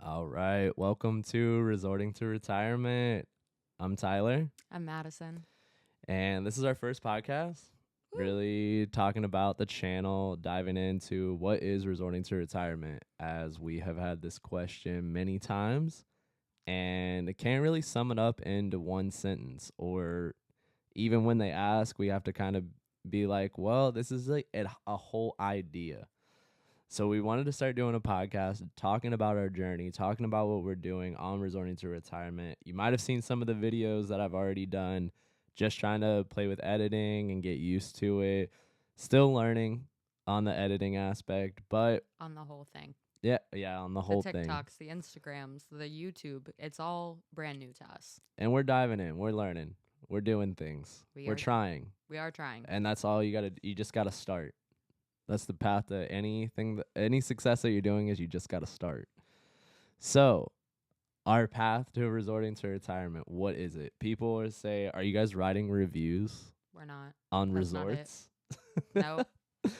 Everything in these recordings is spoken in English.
All right. Welcome to Resorting to Retirement. I'm Tyler, I'm Madison. and this is our first podcast. Woo. Really talking about the channel, diving into what is resorting to retirement, as we have had this question many times, and it can't really sum it up into one sentence. Or even when they ask, we have to kind of be like, well, this is like a whole idea. So we wanted to start doing a podcast talking about our journey, talking about what we're doing on resorting to retirement. You might have seen some of the videos that I've already done, just trying to play with editing and get used to it. Still learning on the editing aspect, but On the whole thing. yeah, on the The whole thing. TikToks, the Instagrams, the YouTube, it's all brand new to us. And we're diving in, we're learning, we're doing things, We we're are trying. we are trying. And that's all you just got to start. That's the path to any success that you're doing is you just got to start. So, our path to resorting to retirement, what is it? People say, are you guys writing reviews We're not. on That's not it. resorts? Nope.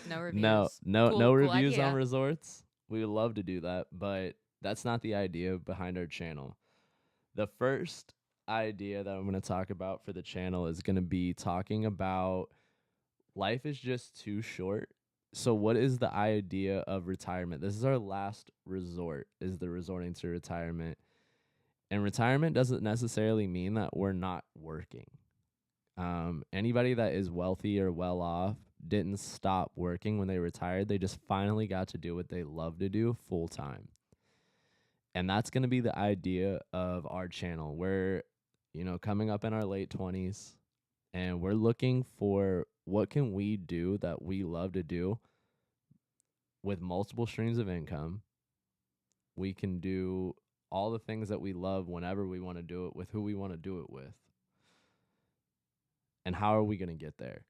No No, reviews. no Cool reviews on idea. resorts. We would love to do that, but that's not the idea behind our channel. The first idea that I'm going to talk about for the channel is going to be talking about life is just too short. So what is the idea of retirement? This is our last resort, is the resorting to retirement. And retirement doesn't necessarily mean that we're not working. Anybody that is wealthy or well off didn't stop working when they retired. They just finally got to do what they love to do full time. And that's going to be the idea of our channel. We're, coming up in our late 20s, and we're looking for what can we do that we love to do with multiple streams of income. We can do all the things that we love whenever we want to do it with who we want to do it with. And how are we going to get there?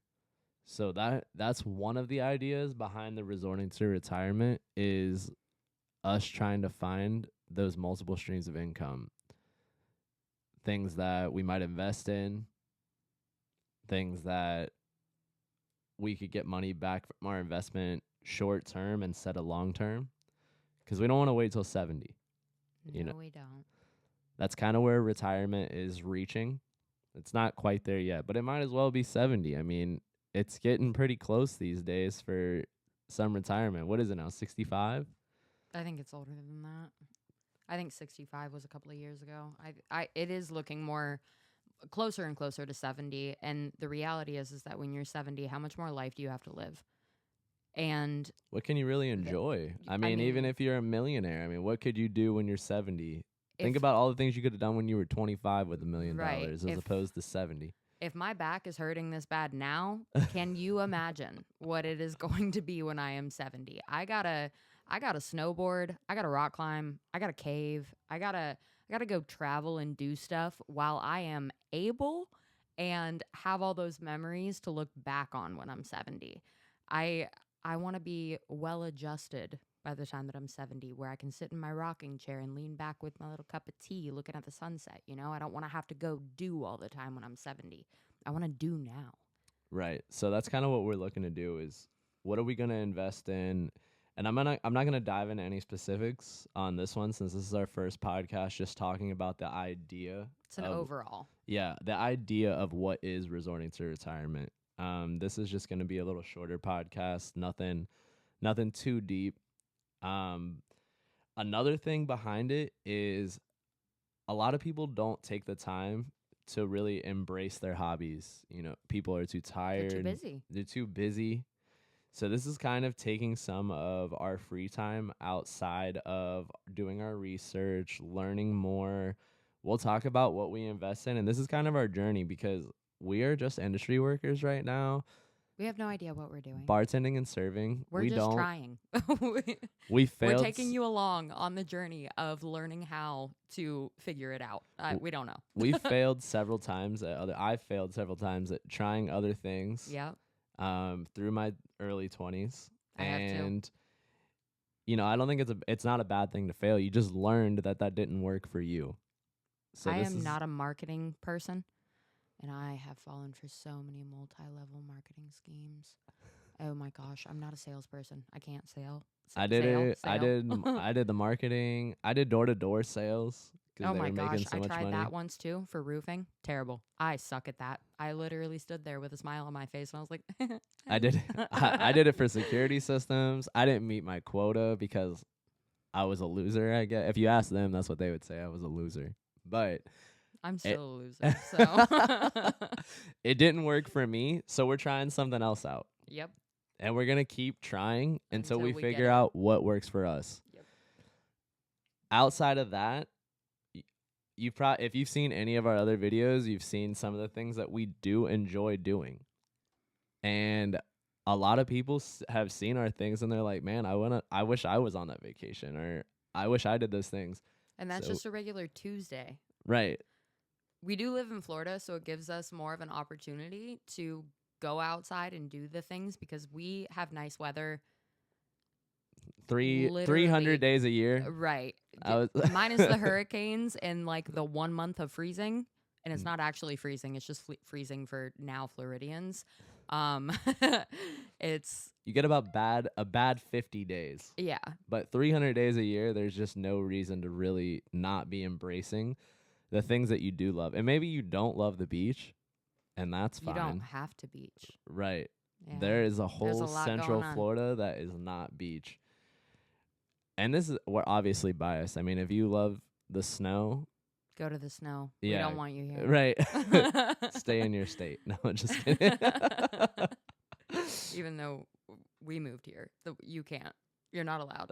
So that's one of the ideas behind the resorting to retirement is us trying to find those multiple streams of income. Things that we might invest in, things that we could get money back from our investment short term instead of long term, because we don't want to wait till 70. No, we don't. That's kind of where retirement is reaching. It's not quite there yet, but it might as well be 70. I mean, it's getting pretty close these days for some retirement. What is it now, 65? I think it's older than that. I think 65 was a couple of years ago. It is looking more closer and closer to 70, and the reality is that when you're 70, how much more life do you have to live? And What can you really enjoy? I I mean, even mean, if you're a millionaire, I mean, what could you do when you're 70? Think if about all the things you could have done when you were 25 with right, $1 million as opposed to 70. if my back is hurting this bad now, can you imagine what it is going to be when I am 70? I got to snowboard, I got to rock climb, I got to cave, I got to go travel and do stuff while I am able and have all those memories to look back on when I'm 70. I I want to be well adjusted by the time that I'm 70, where I can sit in my rocking chair and lean back with my little cup of tea looking at the sunset. I don't want to have to go do all the time when I'm 70. I want to do now. Right. So that's kind of what we're looking to do is what are we going to invest in? And I'm not going to dive into any specifics on this one since this is our first podcast just talking about the idea It's an of overall. the idea of what is resorting to retirement. This is just going to be a little shorter podcast, nothing too deep. Um Another thing behind it is a lot of people don't take the time to really embrace their hobbies. People are too They're too tired, busy. they're too busy. So this is kind of taking some of our free time outside of doing our research, learning more. We'll talk about what we invest in, and this is kind of our journey because we are just industry workers right now, We have no idea what we're doing. bartending and serving. We're We just don't. trying. We We're failed. taking you along on the journey of learning how to figure it out. We don't know. We failed several times at other. I failed several times at trying other things. Yep. Through my early 20s, I have to. and I don't think it's not a bad thing to fail. You just learned that didn't work for you. So I this am is not a marketing person, and I have fallen for so many multi-level marketing schemes. Oh my gosh, I'm not a salesperson. I can't sell. I did Sale, it. I sale. did. I did the marketing. I did door-to-door sales because Oh they my were making gosh, so I much tried money. that once too for roofing. Terrible. I suck at that. I literally stood there with a smile on my face and I was like, I did. I did it for security systems. I didn't meet my quota because I was a loser. I guess if you ask them, that's what they would say. I was a loser. But I'm it still a loser. So, it didn't work for me. So we're trying something else out, yep. and we're gonna keep trying until we Until we get figure it. out what works for us. Yep. Outside of that, you probably if you've seen any of our other videos, you've seen some of the things that we do enjoy doing, and a lot of people have seen our things and they're like, "Man, I wish I was on that vacation," or "I wish I did those things." And that's So- just a regular Tuesday. Right. We do live in Florida, so it gives us more of an opportunity to go outside and do the things because we have nice weather. 300 Literally. days a year. Right. I was Minus the hurricanes and like the 1 month of freezing. And it's Mm. not actually freezing, it's just freezing for now Floridians. It's, You get about a bad 50 days. yeah. But 300 days a year, there's just no reason to really not be embracing the things that you do love. And maybe you don't love the beach, and that's You fine. don't have to beach. Right. Yeah. There is a There's whole a lot Central going on. Florida that is not beach. And we're obviously biased. I mean, if you love the snow, Go to the snow. Yeah, We don't want you here. right. Stay in your state. No, just kidding. Even though we moved here, you can't. You're not allowed.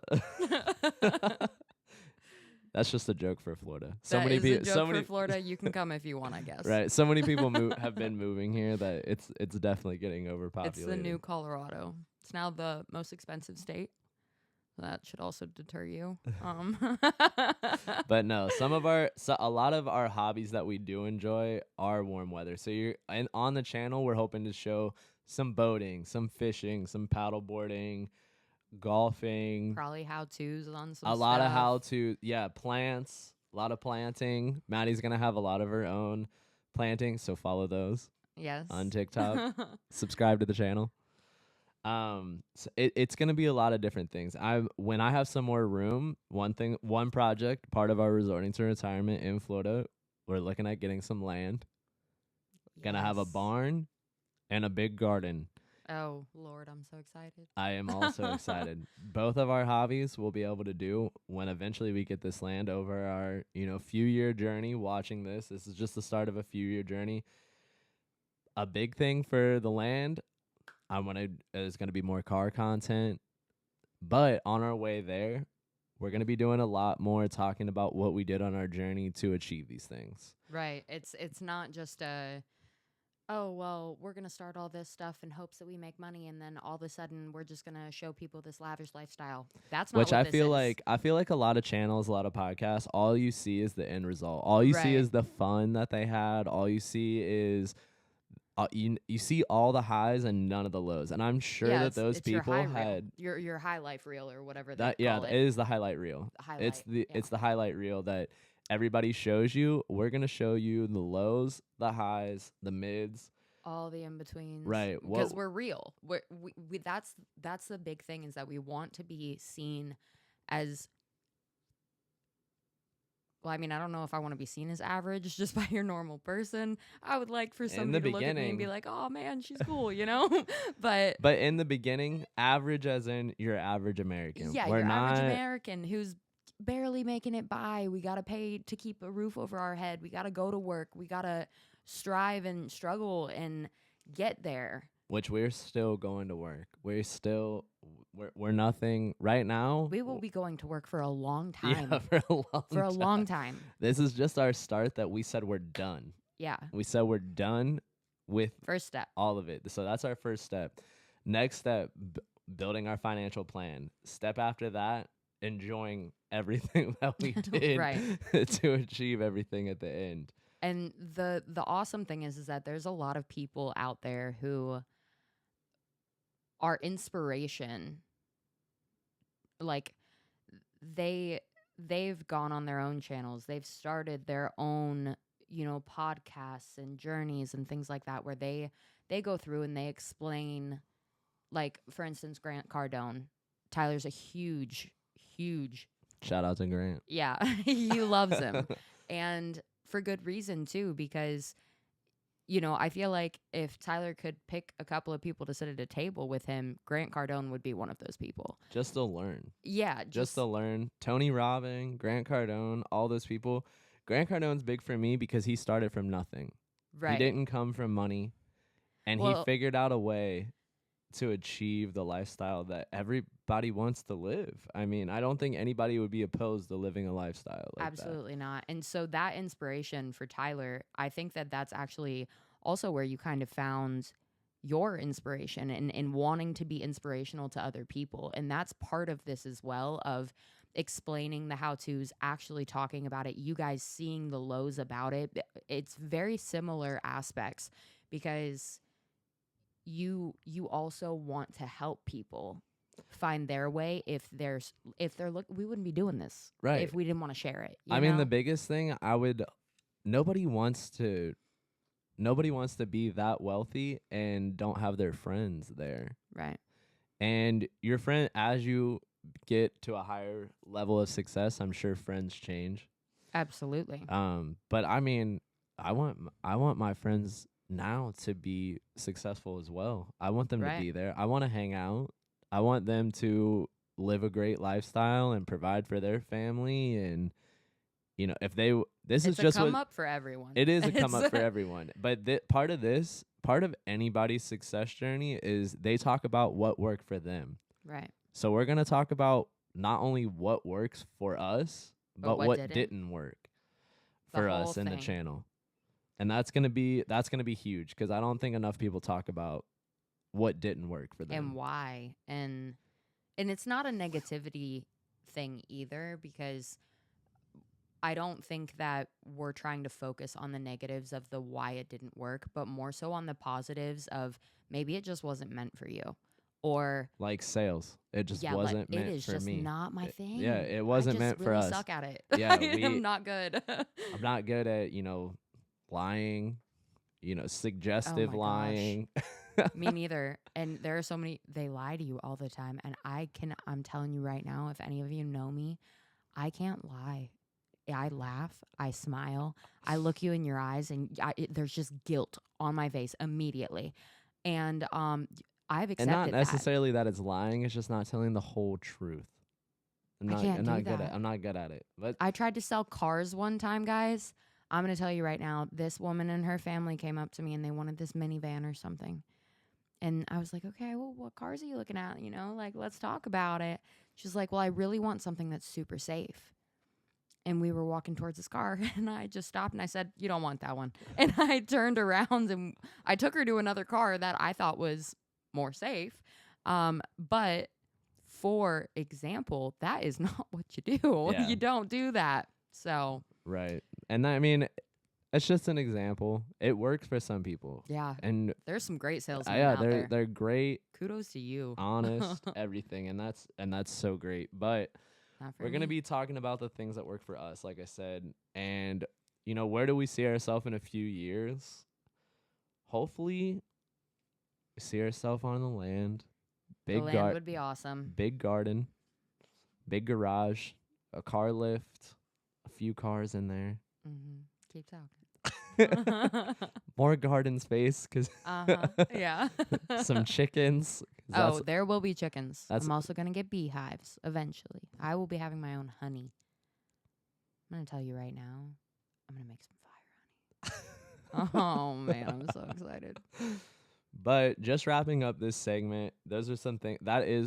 That's just a joke for Florida. That is a joke for Florida. You can come if you want, I guess. Right. So many people have been moving here that it's definitely getting overpopulated. It's the new Colorado. It's now the most expensive state. That should also deter you. But no, a lot of our hobbies that we do enjoy are warm weather. So on the channel, we're hoping to show some boating, some fishing, some paddle boarding, golfing, Probably how-tos on some a lot of stuff. how-to, plants, a lot of planting. Maddie's gonna have a lot of her own planting, so follow those Yes. on TikTok. Subscribe to the channel. So it's gonna be a lot of different things. When I have some more room, one project, part of our resorting to retirement in Florida, we're looking at getting some land. Gonna have a Yes. barn and a big garden. Oh, Lord, I'm so excited. I am also excited. Both of our hobbies we'll be able to do when eventually we get this land over our, few-year journey watching this. This is just the start of a few-year journey. A big thing for the land, there's going to be more car content. But on our way there, we're going to be doing a lot more talking about what we did on our journey to achieve these things. Right. It's not just oh, well, we're going to start all this stuff in hopes that we make money, and then all of a sudden we're just going to show people this lavish lifestyle. That's not Which what I this feel is. like a lot of channels, a lot of podcasts, all you see is the end result. All you see Right. is the fun that they had. All you see is you see all the highs and none of the lows. And I'm sure Yeah, that those it's your people high reel. had your high life reel or whatever that. they Yeah, call it is the highlight reel. The highlight. It's yeah. the highlight reel that everybody shows you. We're gonna show you the lows, the highs, the mids. all the in-betweens. Right. Because we're real. We that's the big thing, is that we want to be seen as, well, I mean, I don't know if I want to be seen as average just by your normal person. I would like for somebody to look at me and be like, "Oh man, she's cool," But in the beginning, average as in your average American. yeah, We're your not average American who's barely making it by. We got to pay to keep a roof over our head. We got to go to work. We got to strive and struggle and get there. which we're still going to work. We're nothing right now. We will be going to work for a long time. Yeah, for a long For a time. long time. This is just our start that we said we're done. Yeah. We said we're done with First step. all of it. So that's our first step. Next step, building our financial plan. Step after that, enjoying everything that we did Right. to achieve everything at the end. And the awesome thing is that there's a lot of people out there who are inspiration. Like they've gone on their own channels. They've started their own, podcasts and journeys and things like that, where they go through and they explain, like, for instance, Grant Cardone Tyler's a huge, huge, Shout out to Grant. yeah, he loves him. And for good reason, too, because, I feel like if Tyler could pick a couple of people to sit at a table with him, Grant Cardone would be one of those people. Just to learn. Yeah. Just to learn. Tony Robbins, Grant Cardone, all those people. Grant Cardone's big for me because he started from nothing. Right. He didn't come from money. And he figured out a way to achieve the lifestyle that everybody wants to live. I mean, I don't think anybody would be opposed to living a lifestyle like Absolutely not. And so that inspiration for Tyler, I think that that's actually also where you kind of found your inspiration and wanting to be inspirational to other people. And that's part of this as well, of explaining the how-tos, actually talking about it, you guys seeing the lows about it. It's very similar aspects because you also want to help people find their way. If they're we wouldn't be doing this if we didn't want to share it. I mean, the biggest thing nobody wants to be that wealthy and don't have their friends there. Right. And your friend, as you get to a higher level of success, I'm sure friends change. Absolutely. But I mean, I want my friends now to be successful as well. I want them to be there. I want to hang out. I want them to live a great lifestyle and provide for their family. And if this is just a come up for everyone. It is a come up for everyone. But part of anybody's success journey is they talk about what worked for them. Right. So we're gonna talk about not only what works for us, but what didn't work for us in the channel. And that's gonna be huge because I don't think enough people talk about what didn't work for them and why. And it's not a negativity thing either, because I don't think that we're trying to focus on the negatives of the why it didn't work, but more so on the positives of maybe it just wasn't meant for you. Or like sales, it just wasn't meant for me. It is just not my thing. Yeah, it wasn't meant for us. I suck at it. Yeah, I'm not good. I'm not good at lying, suggestive lying. Me neither. And there are so many, they lie to you all the time. And I'm telling you right now, if any of you know me, I can't lie. I laugh, I smile, I look you in your eyes, and there's just guilt on my face immediately. And I've accepted and not necessarily that it's lying, it's just not telling the whole truth. I'm not good at it. But I tried to sell cars one time, guys. I'm going to tell you right now, this woman and her family came up to me and they wanted this minivan or something. And I was like, okay, well, what cars are you looking at? Let's talk about it. She's like, well, I really want something that's super safe. And we were walking towards this car, and I just stopped and I said, you don't want that one. And I turned around and I took her to another car that I thought was more safe. But for example, that is not what you do. Yeah. You don't do that. So. Right. And I mean, it's just an example. It works for some people. Yeah. And there's some great salesmen out there. They're great. Kudos to you. Honest, everything. And that's so great. But we're going to be talking about the things that work for us, like I said. And, where do we see ourselves in a few years? Hopefully, we see ourselves on the land. The land would be awesome. Big garden, big garage, a car lift, a few cars in there. Mm-hmm. Keep talking. More garden space, yeah. Some chickens. Oh, there will be chickens. I'm also going to get beehives eventually. I will be having my own honey. I'm going to tell you right now, I'm going to make some fire honey. Oh, man, I'm so excited. But just wrapping up this segment, those are some things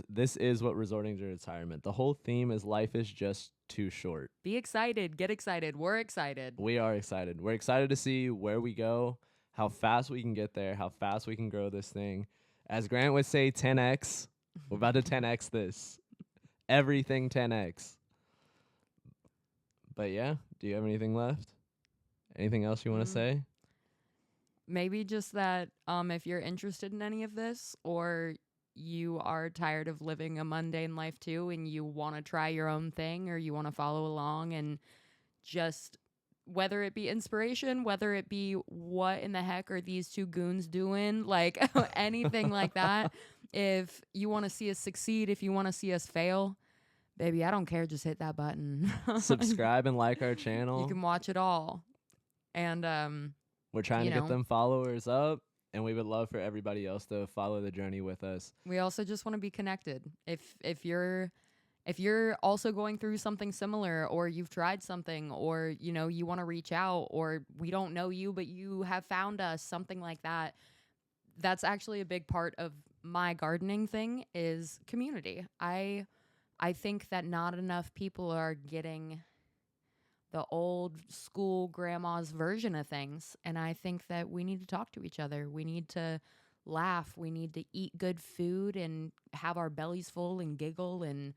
this is what resorting to retirement. The whole theme is life is just too short. Be excited. Get excited. We're excited. We are excited. We're excited to see where we go, how fast we can get there, how fast we can grow this thing. As Grant would say, 10x. We're about to 10x this. Everything 10x. But yeah, do you have anything left? Anything else you want to say? Maybe just that if you're interested in any of this, or you are tired of living a mundane life too, and you want to try your own thing, or you want to follow along and just whether it be inspiration, whether it be what in the heck are these two goons doing, like anything like that. If you want to see us succeed, if you want to see us fail, baby, I don't care. Just hit that button. Subscribe and like our You channel. can watch it all. And We're trying you to get know. them followers up, and we would love for everybody else to follow the journey with us. we also just want to be connected. If you're also going through something similar, or you've tried something, or you want to reach out, or we don't know you but you have found us, something like that, that's actually a big part of my gardening thing is community. I think that not enough people are getting the old school grandma's version of things, and I think that we need to talk to each other. We need to laugh, we need to eat good food and have our bellies full and giggle and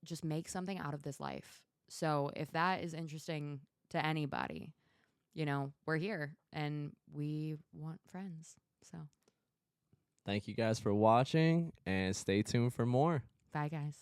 just make something out of this life. So if that is interesting to anybody, we're here and we want friends. So Thank you guys for watching, and stay tuned for more. bye, guys.